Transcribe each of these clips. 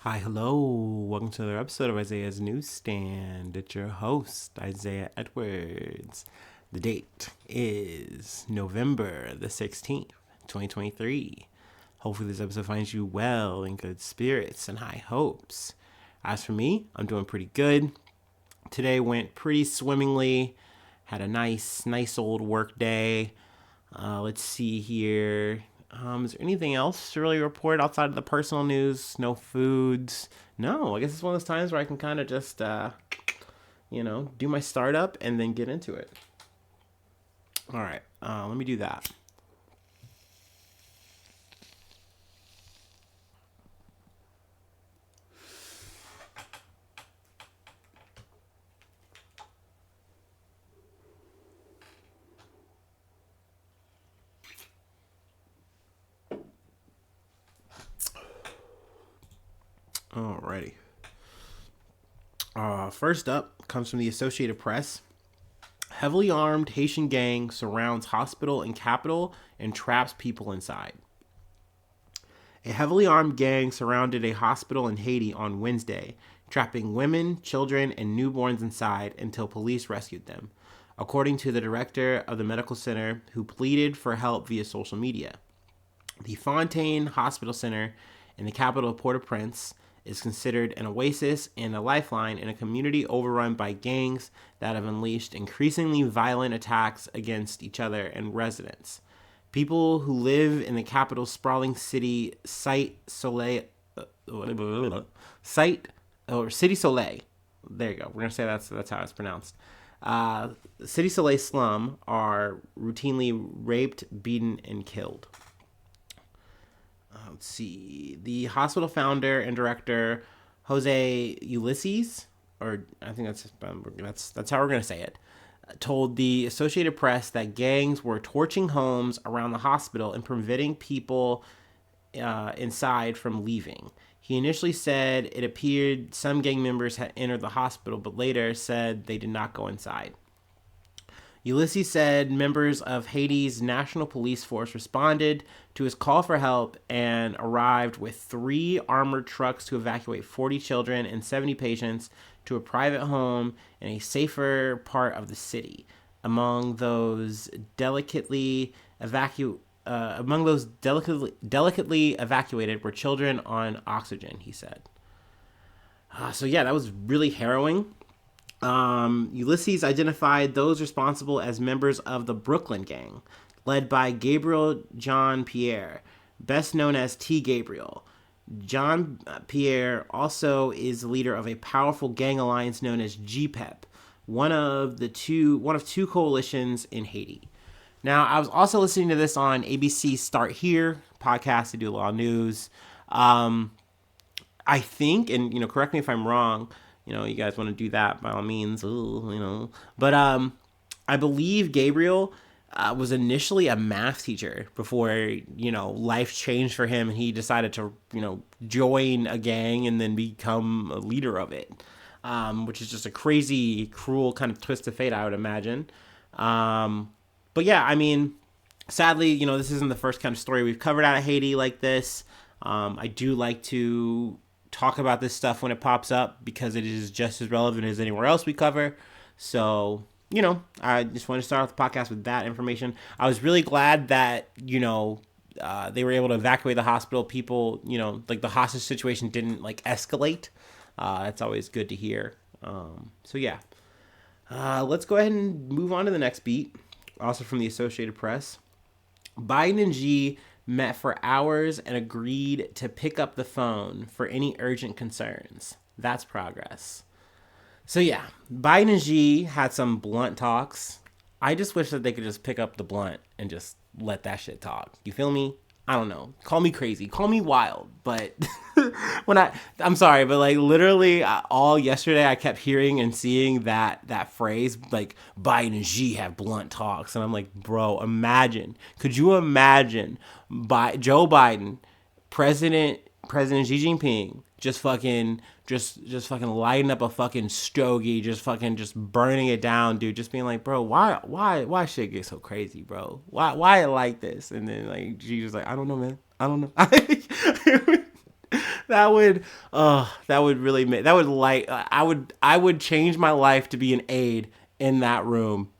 Hi, hello. Welcome to another episode of Isaiah's Newsstand. It's your host, Isaiah Edwards. The date is November the 16th, 2023. Hopefully, this episode finds you well, in good spirits, and high hopes. As for me, I'm doing pretty good. Today went pretty swimmingly. Had a nice old work day. Let's see here. Is there anything else to really report outside of the personal news? No foods. No, I guess it's one of those times where I can kind of just, do my startup and then get into it. All right, let me do that. Alrighty. First up comes from the Associated Press. Heavily armed Haitian gang surrounds hospital in capital and traps people inside. A heavily armed gang surrounded a hospital in Haiti on Wednesday, trapping women, children, and newborns inside until police rescued them, according to the director of the medical center, who pleaded for help via social media. The Fontaine Hospital Center in the capital of Port-au-Prince is considered an oasis and a lifeline in a community overrun by gangs that have unleashed increasingly violent attacks against each other and residents. People who live in the capital's sprawling city site or City Soleil. There you go. We're gonna say that's how it's pronounced. City Soleil slum are routinely raped, beaten, and killed. Let's see. The hospital founder and director, Jose Ulysses, or I think that's how we're gonna say it, told the Associated Press that gangs were torching homes around the hospital and preventing people inside from leaving. He initially said it appeared some gang members had entered the hospital, but later said they did not go inside. Ulysses said members of Haiti's National Police Force responded to his call for help and arrived with 3 armored trucks to evacuate 40 children and 70 patients to a private home in a safer part of the city. Among those delicately evacuated were children on oxygen, he said. So yeah, that was really harrowing. Ulysses identified those responsible as members of the Brooklyn Gang, led by Gabriel John Pierre, best known as T. Gabriel. John Pierre also is the leader of a powerful gang alliance known as GPEP, one of two coalitions in Haiti. Now, I was also listening to this on ABC Start Here podcast. They do a lot of news. I think, and correct me if I'm wrong. You guys want to do that by all means. But I believe Gabriel was initially a math teacher before life changed for him and he decided to join a gang and then become a leader of it, which is just a crazy, cruel kind of twist of fate, I would imagine. But yeah, I mean, sadly, this isn't the first kind of story we've covered out of Haiti like this. I do like to talk about this stuff when it pops up because it is just as relevant as anywhere else we cover. So, I just want to start off the podcast with that information. I was really glad that, they were able to evacuate the hospital. People, like the hostage situation didn't escalate. That's always good to hear. So yeah, let's go ahead and move on to the next beat. Also from the Associated Press. Biden and Xi met for hours and agreed to pick up the phone for any urgent concerns. That's progress. So yeah, Biden and Xi had some blunt talks. I just wish that they could just pick up the blunt and just let that shit talk. You feel me? I don't know. Call me crazy. Call me wild. But I'm sorry, but literally all yesterday I kept hearing and seeing that phrase, Biden and Xi have blunt talks. And I'm like, bro, could you imagine Joe Biden, President Xi Jinping, just fucking lighting up a fucking stogie, just burning it down, dude. Just being like, bro, why shit get so crazy, bro? Why it like this? And then G's like, I don't know, man. I don't know. that would, that would really make, that would like, I would change my life to be an aide in that room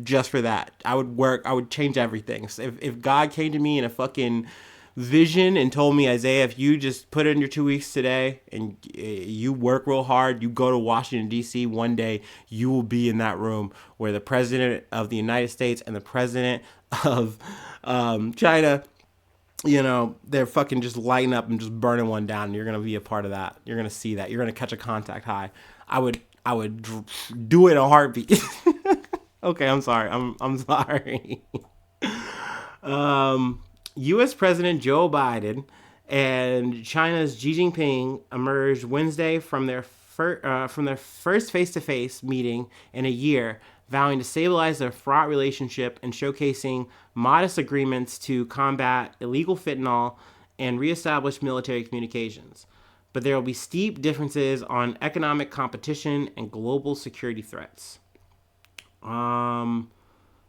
just for that. I would work, I would change everything. So if God came to me in a fucking vision and told me, Isaiah, if you just put in your 2 weeks today and you work real hard, you go to Washington, D.C., one day you will be in that room where the president of the United States and the president of China, they're fucking just lighting up and just burning one down. And you're going to be a part of that. You're going to see that. You're going to catch a contact high. I would do it in a heartbeat. Okay, I'm sorry. I'm sorry. U.S. President Joe Biden and China's Xi Jinping emerged Wednesday from their first face-to-face meeting in a year, vowing to stabilize their fraught relationship and showcasing modest agreements to combat illegal fentanyl and reestablish military communications. But there will be steep differences on economic competition and global security threats. Let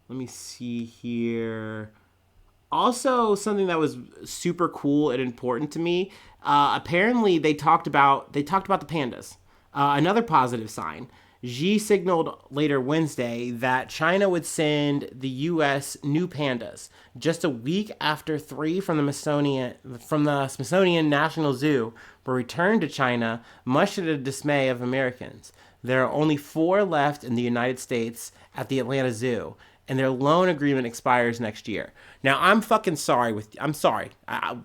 me see here. Also, something that was super cool and important to me. Apparently, they talked about the pandas. Another positive sign. Xi signaled later Wednesday that China would send the U.S. new pandas just a week after 3 from the Smithsonian National Zoo were returned to China, much to the dismay of Americans. There are only 4 left in the United States at the Atlanta Zoo, and their loan agreement expires next year. Now, I'm sorry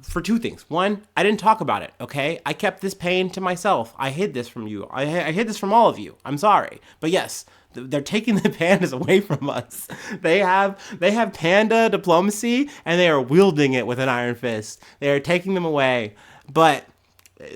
for 2 things. One, I didn't talk about it, okay? I kept this pain to myself. I hid this from you. I hid this from all of you. I'm sorry. But yes, they're taking the pandas away from us. They have panda diplomacy, and they are wielding it with an iron fist. They are taking them away. But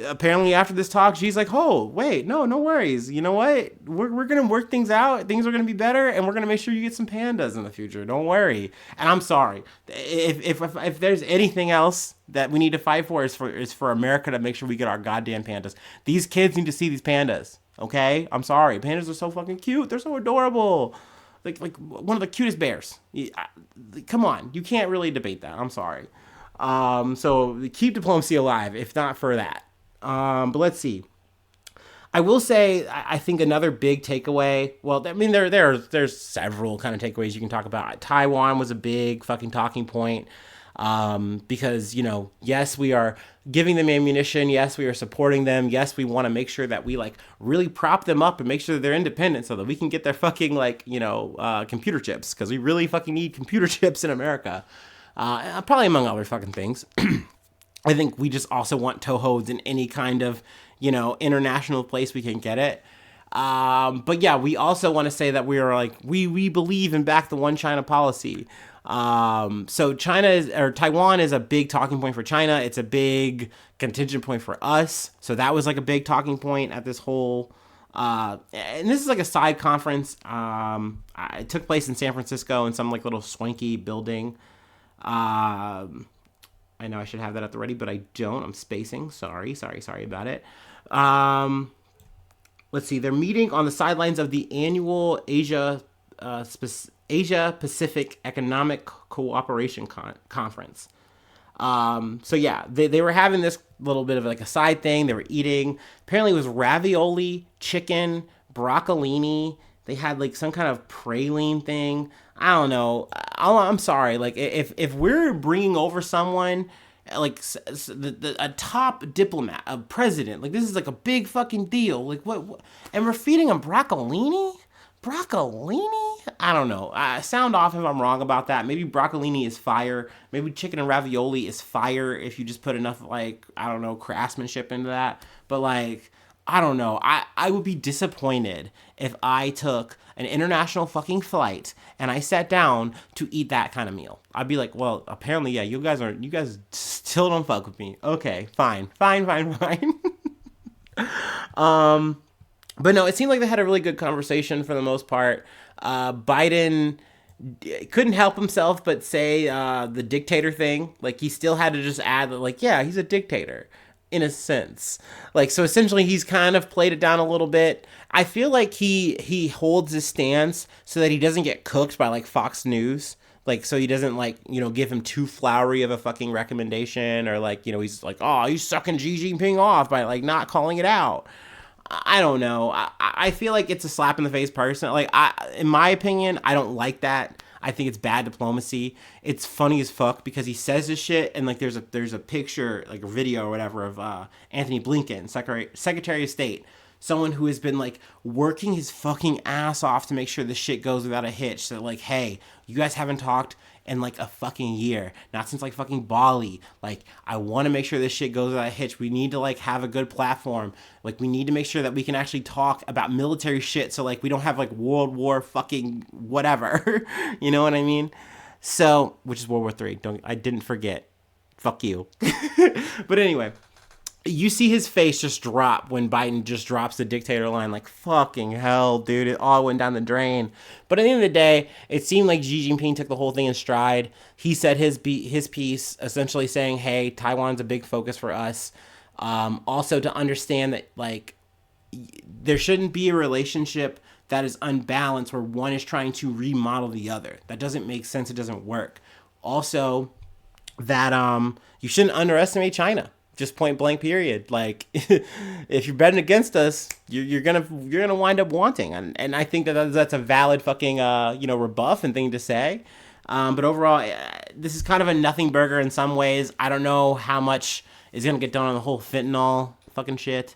apparently after this talk, she's like, oh, wait, no worries. You know what? We're going to work things out. Things are going to be better, and we're going to make sure you get some pandas in the future. Don't worry. And I'm sorry. If there's anything else that we need to fight for is for America to make sure we get our goddamn pandas. These kids need to see these pandas, okay? I'm sorry. Pandas are so fucking cute. They're so adorable. Like one of the cutest bears. Come on. You can't really debate that. I'm sorry. So keep diplomacy alive, if not for that. But let's see. I will say, I think another big takeaway. Well, I mean, there's several kind of takeaways you can talk about. Taiwan was a big fucking talking point, because yes, we are giving them ammunition. Yes, we are supporting them. Yes, we want to make sure that we really prop them up and make sure that they're independent so that we can get their fucking computer chips, because we really fucking need computer chips in America. Probably among other fucking things. I think we just also want Toho's in any kind of, international place we can get it. But yeah, we also want to say that we are we believe and back the one China policy. So Taiwan is a big talking point for China. It's a big contingent point for us. So that was a big talking point at this whole, and this is a side conference. It took place in San Francisco in some little swanky building. I know I should have that at the ready, but I don't. I'm spacing. Sorry about it. Let's see. They're meeting on the sidelines of the annual Asia Pacific Economic Cooperation Conference. So yeah, they were having this little bit of a side thing. They were eating. Apparently it was ravioli, chicken, broccolini. They had some kind of praline thing. I don't know. I'm sorry. If we're bringing over someone a top diplomat, a president, this is a big fucking deal. What? And we're feeding them broccolini? Broccolini? I don't know. Sound off if I'm wrong about that. Maybe broccolini is fire. Maybe chicken and ravioli is fire if you just put enough craftsmanship into that. But I don't know. I would be disappointed if I took an international fucking flight and I sat down to eat that kind of meal. I'd be like, well, apparently, yeah, you guys still don't fuck with me. Okay, fine. But no, it seemed like they had a really good conversation for the most part. Biden couldn't help himself but say the dictator thing. He still had to just add that, yeah, he's a dictator. In a sense, so essentially he's kind of played it down a little bit. I feel like he holds his stance so that he doesn't get cooked by Fox News. Like, so he doesn't, like, give him too flowery of a fucking recommendation, or, like, he's like, oh, he's sucking Xi Jinping off by, like, not calling it out. I don't know. I feel like it's a slap in the face person. Like, in my opinion, I don't like that. I think it's bad diplomacy. It's funny as fuck because he says this shit, and, like, there's a picture, like a video or whatever, of Anthony Blinken, Secretary of State, someone who has been, like, working his fucking ass off to make sure this shit goes without a hitch. So, like, hey, you guys haven't talked in, like, a fucking year, not since, like, fucking Bali. Like, I want to make sure this shit goes without a hitch. We need to, like, have a good platform. Like, we need to make sure that we can actually talk about military shit, so, like, we don't have, like, World War fucking whatever. You know what I mean? So, which is World War III. I didn't forget. Fuck you. But anyway, you see his face just drop when Biden just drops the dictator line. Like, fucking hell, dude. It all went down the drain. But at the end of the day, it seemed like Xi Jinping took the whole thing in stride. He said his piece, essentially saying, hey, Taiwan's a big focus for us. Also to understand that, like, there shouldn't be a relationship that is unbalanced where one is trying to remodel the other. That doesn't make sense. It doesn't work. Also, that you shouldn't underestimate China. Just point blank, period. Like, if you're betting against us, you're gonna wind up wanting, and I think that's a valid fucking rebuff and thing to say. But overall, this is kind of a nothing burger in some ways. I don't know how much is gonna get done on the whole fentanyl fucking shit.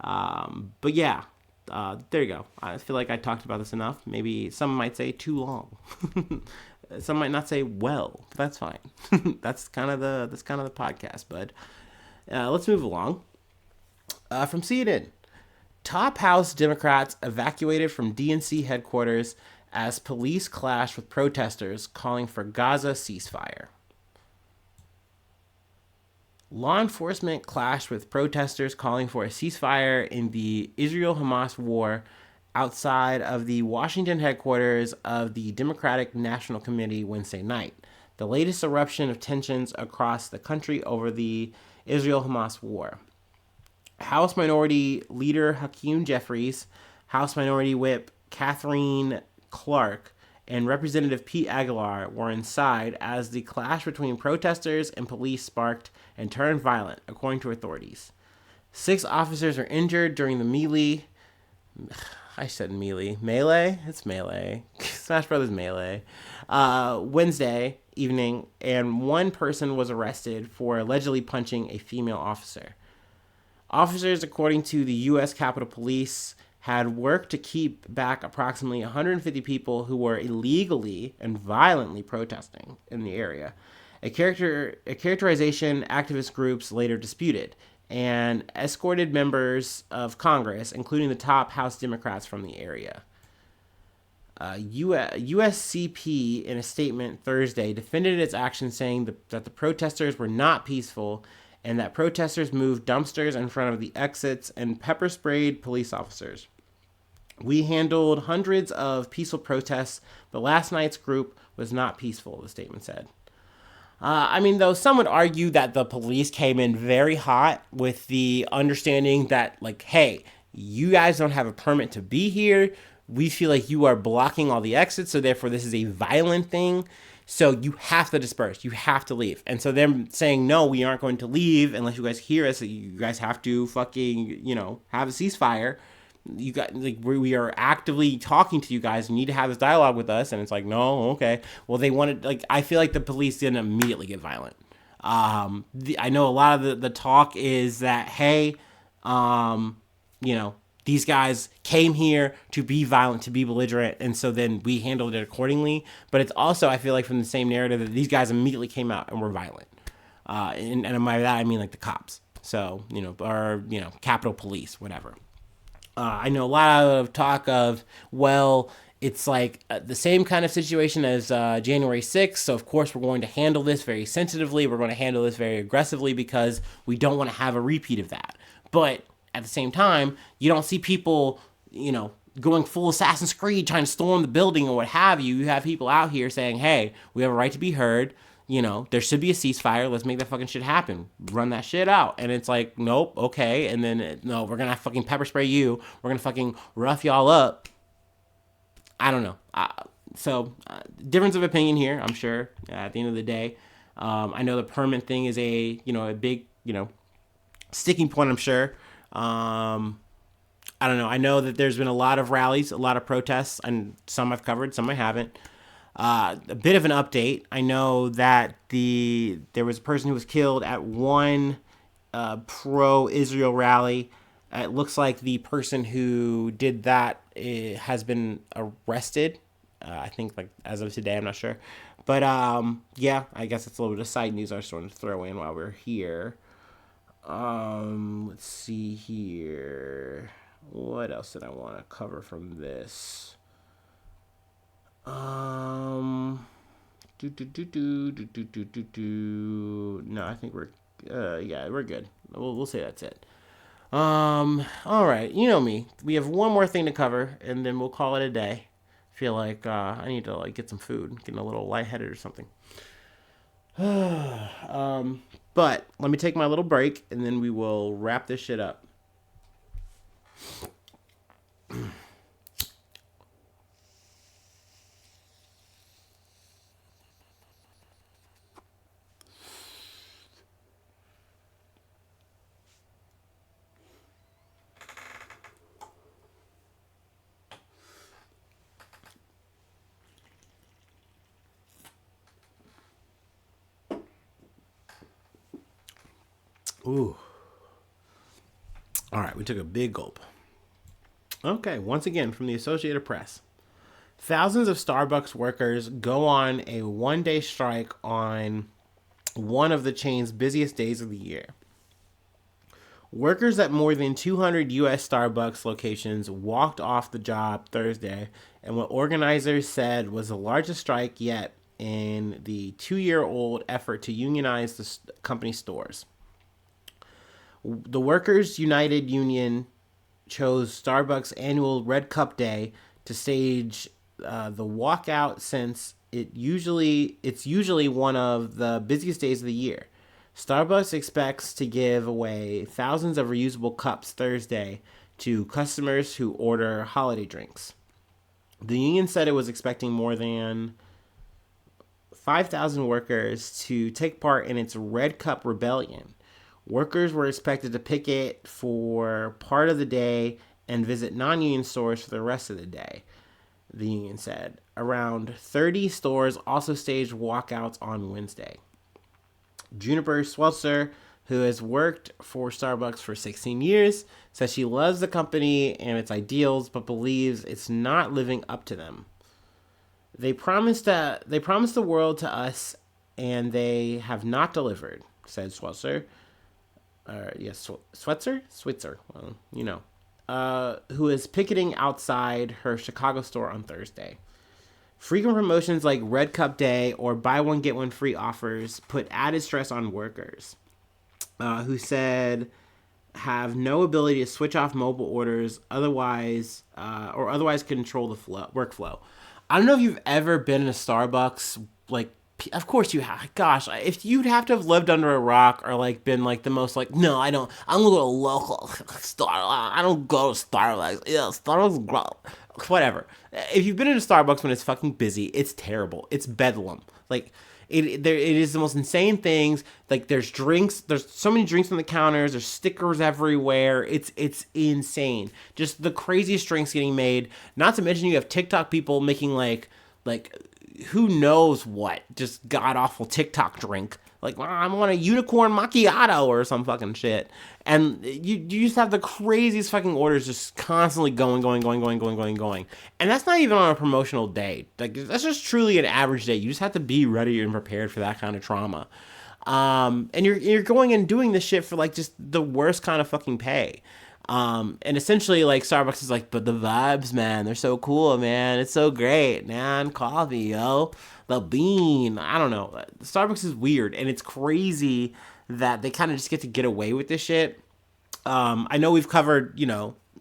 But yeah, there you go. I feel like I talked about this enough. Maybe some might say too long. Some might not say well, but that's fine. That's kind of the podcast, bud. Let's move along. From CNN, top House Democrats evacuated from DNC headquarters as police clash with protesters calling for Gaza ceasefire. Law enforcement clashed with protesters calling for a ceasefire in the Israel-Hamas war outside of the Washington headquarters of the Democratic National Committee Wednesday night, the latest eruption of tensions across the country over the Israel-Hamas war. House Minority Leader Hakeem Jeffries, House Minority Whip Kathleen Clark, and Representative Pete Aguilar were inside as the clash between protesters and police sparked and turned violent, according to authorities. 6 officers were injured during the melee. I said melee. Melee? It's melee. Smash Brothers Melee. Wednesday evening, and 1 person was arrested for allegedly punching a female officer. Officers, according to the U.S. Capitol Police, had worked to keep back approximately 150 people who were illegally and violently protesting in the area. A characterization activist groups later disputed, and escorted members of Congress, including the top House Democrats from the area. USCP, in a statement Thursday, defended its actions, saying that the protesters were not peaceful and that protesters moved dumpsters in front of the exits and pepper sprayed police officers. We handled hundreds of peaceful protests, but last night's group was not peaceful, the statement said. Though some would argue that the police came in very hot with the understanding that, like, hey, you guys don't have a permit to be here. We feel like you are blocking all the exits, so therefore this is a violent thing. So you have to disperse. You have to leave. And so them saying, no, we aren't going to leave unless you guys hear us. You guys have to fucking, have a ceasefire. You got, like, we are actively talking to you guys. You need to have this dialogue with us. And it's like, no, okay. Well, they wanted, like, I feel like the police didn't immediately get violent. I know a lot of the talk is that, hey, these guys came here to be violent, to be belligerent, and so then we handled it accordingly. But it's also, I feel like, from the same narrative that these guys immediately came out and were violent. And by that, I mean, like, the cops. So, or Capitol Police, whatever. I know a lot of talk of, well, it's like the same kind of situation as January 6th. So, of course, we're going to handle this very sensitively. We're going to handle this very aggressively because we don't want to have a repeat of that. But at the same time, you don't see people, going full Assassin's Creed, trying to storm the building or what have you. You have people out here saying, hey, we have a right to be heard. There should be a ceasefire. Let's make that fucking shit happen. Run that shit out. And it's like, nope, okay. And then, no, we're going to fucking pepper spray you. We're going to fucking rough y'all up. I don't know. Difference of opinion here, I'm sure. At the end of the day, I know the permit thing is a big sticking point. I'm sure. I don't know. I know that there's been a lot of rallies, a lot of protests, and some I've covered, some I haven't. A bit of an update. I know that there was a person who was killed at one pro-Israel rally. It looks like the person who did that has been arrested. I think like as of today, I'm not sure, but yeah, I guess it's a little bit of side news I just wanted to throw in while we're here. Let's see here. What else did I want to cover from this? No, I think yeah, we're good. We'll say that's it. All right. You know me. We have one more thing to cover, and then we'll call it a day. Feel like I need to like get some food. Getting a little lightheaded or something. But let me take my little break, and then we will wrap this shit up. Ooh. All right, we took a big gulp. Okay, once again from the Associated Press. Thousands of Starbucks workers go on a 1-day strike on one of the chain's busiest days of the year. Workers at more than 200 U.S. Starbucks locations walked off the job Thursday in what organizers said was the largest strike yet in the 2-year-old effort to unionize the company stores. The Workers United Union chose Starbucks' annual Red Cup Day to stage the walkout since it's usually one of the busiest days of the year. Starbucks expects to give away thousands of reusable cups Thursday to customers who order holiday drinks. The union said it was expecting more than 5,000 workers to take part in its Red Cup Rebellion. Workers were expected to picket for part of the day and visit non-union stores for the rest of the day, the union said. Around 30 stores also staged walkouts on Wednesday. Juniper Swelser, who has worked for Starbucks for 16 years, says she loves the company and its ideals, but believes it's not living up to them. They promised the world to us, and they have not delivered, said Swelser. Switzer, well, who is picketing outside her Chicago store on Thursday. Frequent promotions like Red Cup Day or buy one get one free offers put added stress on workers, who said have no ability to switch off mobile orders otherwise control the workflow. I don't know if you've ever been in a Starbucks, like, of course you have. Gosh, if you'd have to have lived under a rock or like been like the most like, no, I don't. I'm gonna go to a local store. I don't go to Starbucks. Yeah, Starbucks, whatever. If you've been in a Starbucks when it's fucking busy, it's terrible. It's bedlam. Like it is the most insane things. Like there's drinks. There's so many drinks on the counters. There's stickers everywhere. It's insane. Just the craziest drinks getting made. Not to mention you have TikTok people making like who knows what, just god awful TikTok drink. Like, I want a unicorn macchiato or some fucking shit. And you just have the craziest fucking orders just constantly going. And that's not even on a promotional day. Like, that's just truly an average day. You just have to be ready and prepared for that kind of trauma. And you're going and doing this shit for like just the worst kind of fucking pay. And essentially, like, Starbucks is like, but the vibes, man, they're so cool, man. It's so great, man. Coffee, yo. The bean. I don't know. Starbucks is weird, and it's crazy that they kind of just get away with this shit. I know we've covered,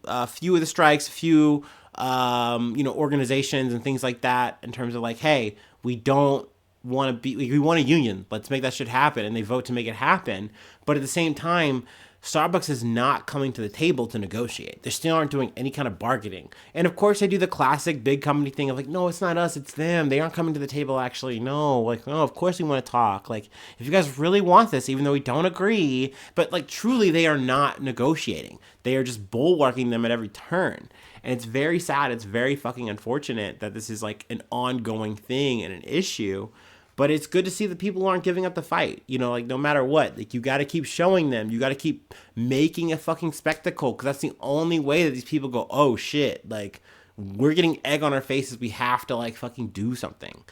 a few of the strikes, a few, organizations and things like that in terms of like, hey, we don't want to be, we want a union. Let's make that shit happen. And they vote to make it happen. But at the same time, Starbucks is not coming to the table to negotiate. They still aren't doing any kind of bargaining. And of course, they do the classic big company thing of like, no, it's not us, it's them. They aren't coming to the table actually. No, like, no, of course we want to talk. Like, if you guys really want this, even though we don't agree, but like, truly, they are not negotiating. They are just bulwarking them at every turn. And it's very sad. It's very fucking unfortunate that this is like an ongoing thing and an issue. But it's good to see that people aren't giving up the fight. You know, like no matter what, like you got to keep showing them. You got to keep making a fucking spectacle because that's the only way that these people go, oh shit, like we're getting egg on our faces. We have to like fucking do something.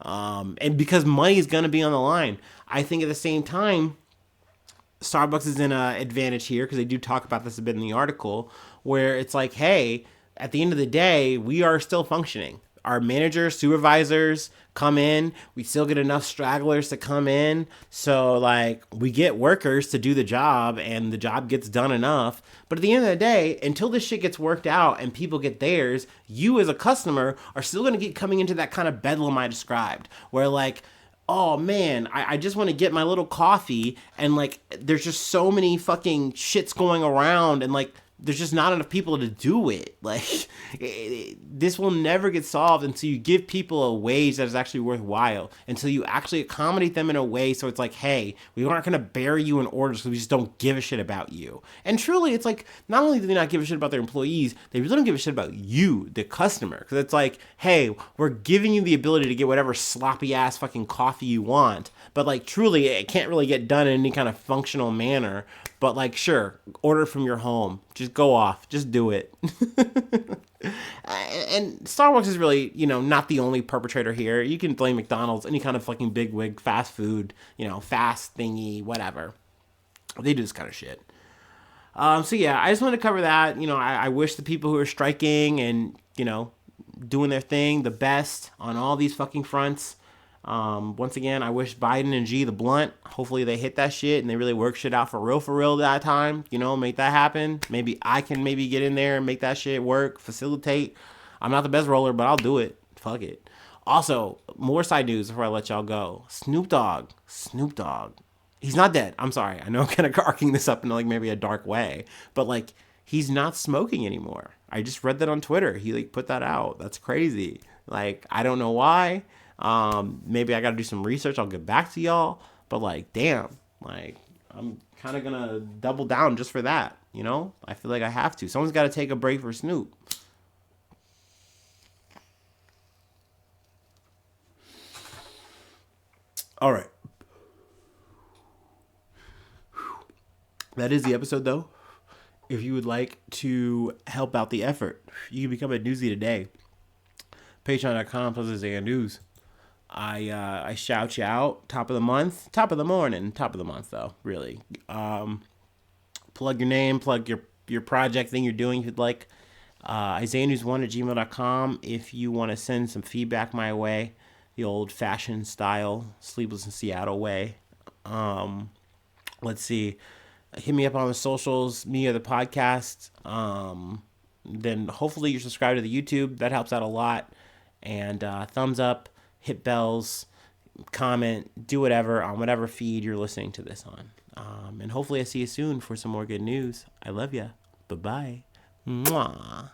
And because money is going to be on the line. I think at the same time, Starbucks is in an advantage here because they do talk about this a bit in the article where it's like, hey, at the end of the day, we are still functioning. Our managers, supervisors come in. We still get enough stragglers to come in. So, like, we get workers to do the job and the job gets done enough. But at the end of the day, until this shit gets worked out and people get theirs, you as a customer are still going to get coming into that kind of bedlam I described where, like, oh man, I just want to get my little coffee and like there's just so many fucking shits going around and like there's just not enough people to do it. Like, this will never get solved until you give people a wage that is actually worthwhile, until you actually accommodate them in a way so it's like, hey, we aren't going to bury you in orders because we just don't give a shit about you. And truly, it's like, not only do they not give a shit about their employees, they really don't give a shit about you, the customer. Because it's like, hey, we're giving you the ability to get whatever sloppy ass fucking coffee you want, but like, truly, it can't really get done in any kind of functional manner. But like, sure, order from your home. Just go off. Just do it. And Starbucks is really, you know, not the only perpetrator here. You can blame McDonald's, any kind of fucking bigwig fast food, you know, fast thingy, whatever. They do this kind of shit. So yeah, I just wanted to cover that. You know, I wish the people who are striking and, you know, doing their thing the best on all these fucking fronts. Once again, I wish Biden and G the blunt, hopefully they hit that shit and they really work shit out for real that time, you know, make that happen. Maybe I can maybe get in there and make that shit work, facilitate. I'm not the best roller, but I'll do it. Fuck it. Also, more side news before I let y'all go. Snoop Dogg. He's not dead. I'm sorry. I know I'm kind of arcing this up in like maybe a dark way, but like he's not smoking anymore. I just read that on Twitter. He like put that out. That's crazy. Like, I don't know why. Maybe I got to do some research. I'll get back to y'all. But like, damn, like I'm kind of gonna double down just for that. You know, I feel like I have to. Someone's got to take a break for Snoop. All right. That is the episode, though. If you would like to help out the effort, you can become a newsie today. Patreon.com/Isaiah News. I shout you out. Top of the month, top of the morning, top of the month though. Really, plug your name, plug your project thing you're doing. If you'd like, IsaiahNews1@gmail.com. If you want to send some feedback my way, the old fashioned style, Sleepless in Seattle way. Let's see. Hit me up on the socials, me or the podcast. Then hopefully you're subscribed to the YouTube. That helps out a lot. And thumbs up, hit bells, comment, do whatever on whatever feed you're listening to this on. And hopefully I see you soon for some more good news. I love ya. Bye-bye. Mwah.